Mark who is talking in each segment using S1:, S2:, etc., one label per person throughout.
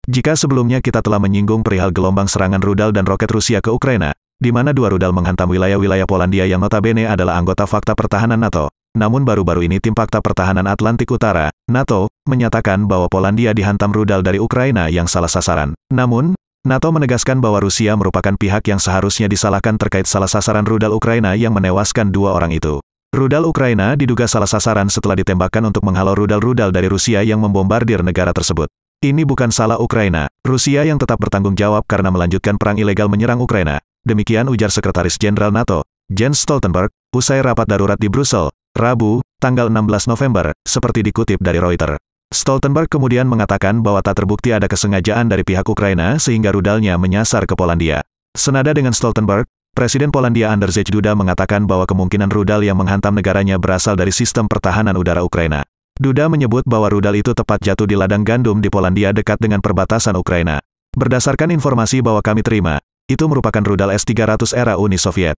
S1: Jika sebelumnya kita telah menyinggung perihal gelombang serangan rudal dan roket Rusia ke Ukraina, di mana dua rudal menghantam wilayah-wilayah Polandia yang notabene adalah anggota Fakta Pertahanan NATO. Namun baru-baru ini tim Fakta Pertahanan Atlantik Utara, NATO, menyatakan bahwa Polandia dihantam rudal dari Ukraina yang salah sasaran. Namun, NATO menegaskan bahwa Rusia merupakan pihak yang seharusnya disalahkan terkait salah sasaran rudal Ukraina yang menewaskan dua orang itu. Rudal Ukraina diduga salah sasaran setelah ditembakkan untuk menghalau rudal-rudal dari Rusia yang membombardir negara tersebut. Ini bukan salah Ukraina, Rusia yang tetap bertanggung jawab karena melanjutkan perang ilegal menyerang Ukraina. Demikian ujar Sekretaris Jenderal NATO, Jens Stoltenberg, usai rapat darurat di Brussel, Rabu, tanggal 16 November, seperti dikutip dari Reuters. Stoltenberg kemudian mengatakan bahwa tak terbukti ada kesengajaan dari pihak Ukraina sehingga rudalnya menyasar ke Polandia. Senada dengan Stoltenberg, Presiden Polandia Andrzej Duda mengatakan bahwa kemungkinan rudal yang menghantam negaranya berasal dari sistem pertahanan udara Ukraina. Duda menyebut bahwa rudal itu tepat jatuh di ladang gandum di Polandia dekat dengan perbatasan Ukraina. Berdasarkan informasi bahwa kami terima, itu merupakan rudal S-300 era Uni Soviet.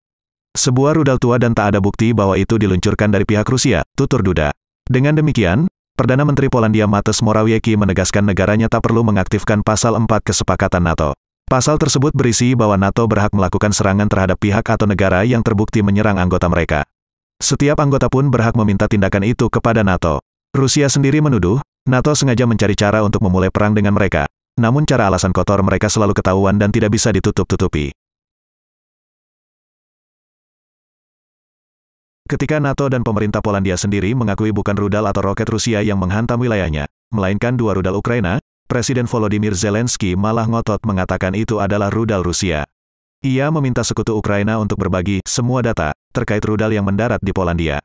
S1: Sebuah rudal tua dan tak ada bukti bahwa itu diluncurkan dari pihak Rusia, tutur Duda. Dengan demikian, Perdana Menteri Polandia Mateusz Morawiecki menegaskan negaranya tak perlu mengaktifkan Pasal 4 Kesepakatan NATO. Pasal tersebut berisi bahwa NATO berhak melakukan serangan terhadap pihak atau negara yang terbukti menyerang anggota mereka. Setiap anggota pun berhak meminta tindakan itu kepada NATO. Rusia sendiri menuduh, NATO sengaja mencari cara untuk memulai perang dengan mereka, namun cara alasan kotor mereka selalu ketahuan dan tidak bisa ditutup-tutupi. Ketika NATO dan pemerintah Polandia sendiri mengakui bukan rudal atau roket Rusia yang menghantam wilayahnya, melainkan dua rudal Ukraina, Presiden Volodymyr Zelensky malah ngotot mengatakan itu adalah rudal Rusia. Ia meminta sekutu Ukraina untuk berbagi semua data terkait rudal yang mendarat di Polandia.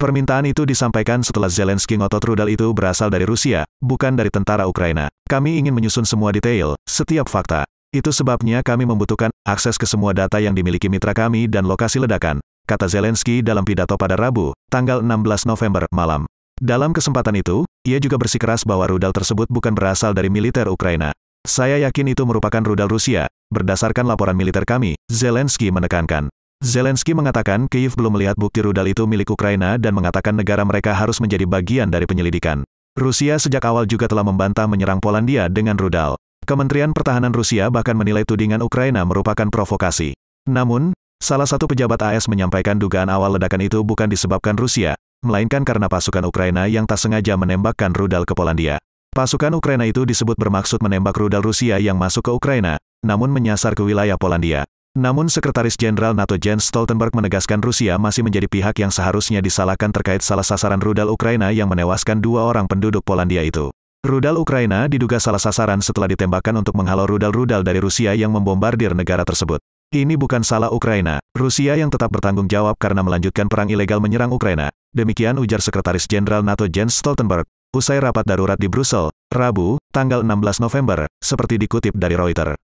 S1: Permintaan itu disampaikan setelah Zelensky ngotot rudal itu berasal dari Rusia, bukan dari tentara Ukraina. Kami ingin menyusun semua detail, setiap fakta. Itu sebabnya kami membutuhkan akses ke semua data yang dimiliki mitra kami dan lokasi ledakan, kata Zelensky dalam pidato pada Rabu, tanggal 16 November malam. Dalam kesempatan itu, ia juga bersikeras bahwa rudal tersebut bukan berasal dari militer Ukraina. Saya yakin itu merupakan rudal Rusia, berdasarkan laporan militer kami, Zelensky menekankan. Zelensky mengatakan Kyiv belum melihat bukti rudal itu milik Ukraina dan mengatakan negara mereka harus menjadi bagian dari penyelidikan. Rusia sejak awal juga telah membantah menyerang Polandia dengan rudal. Kementerian Pertahanan Rusia bahkan menilai tudingan Ukraina merupakan provokasi. Namun, salah satu pejabat AS menyampaikan dugaan awal ledakan itu bukan disebabkan Rusia, melainkan karena pasukan Ukraina yang tak sengaja menembakkan rudal ke Polandia. Pasukan Ukraina itu disebut bermaksud menembak rudal Rusia yang masuk ke Ukraina, namun menyasar ke wilayah Polandia. Namun Sekretaris Jenderal NATO Jens Stoltenberg menegaskan Rusia masih menjadi pihak yang seharusnya disalahkan terkait salah sasaran rudal Ukraina yang menewaskan dua orang penduduk Polandia itu. Rudal Ukraina diduga salah sasaran setelah ditembakkan untuk menghalau rudal-rudal dari Rusia yang membombardir negara tersebut. Ini bukan salah Ukraina, Rusia yang tetap bertanggung jawab karena melanjutkan perang ilegal menyerang Ukraina. Demikian ujar Sekretaris Jenderal NATO Jens Stoltenberg, usai rapat darurat di Brussel, Rabu, tanggal 16 November, seperti dikutip dari Reuters.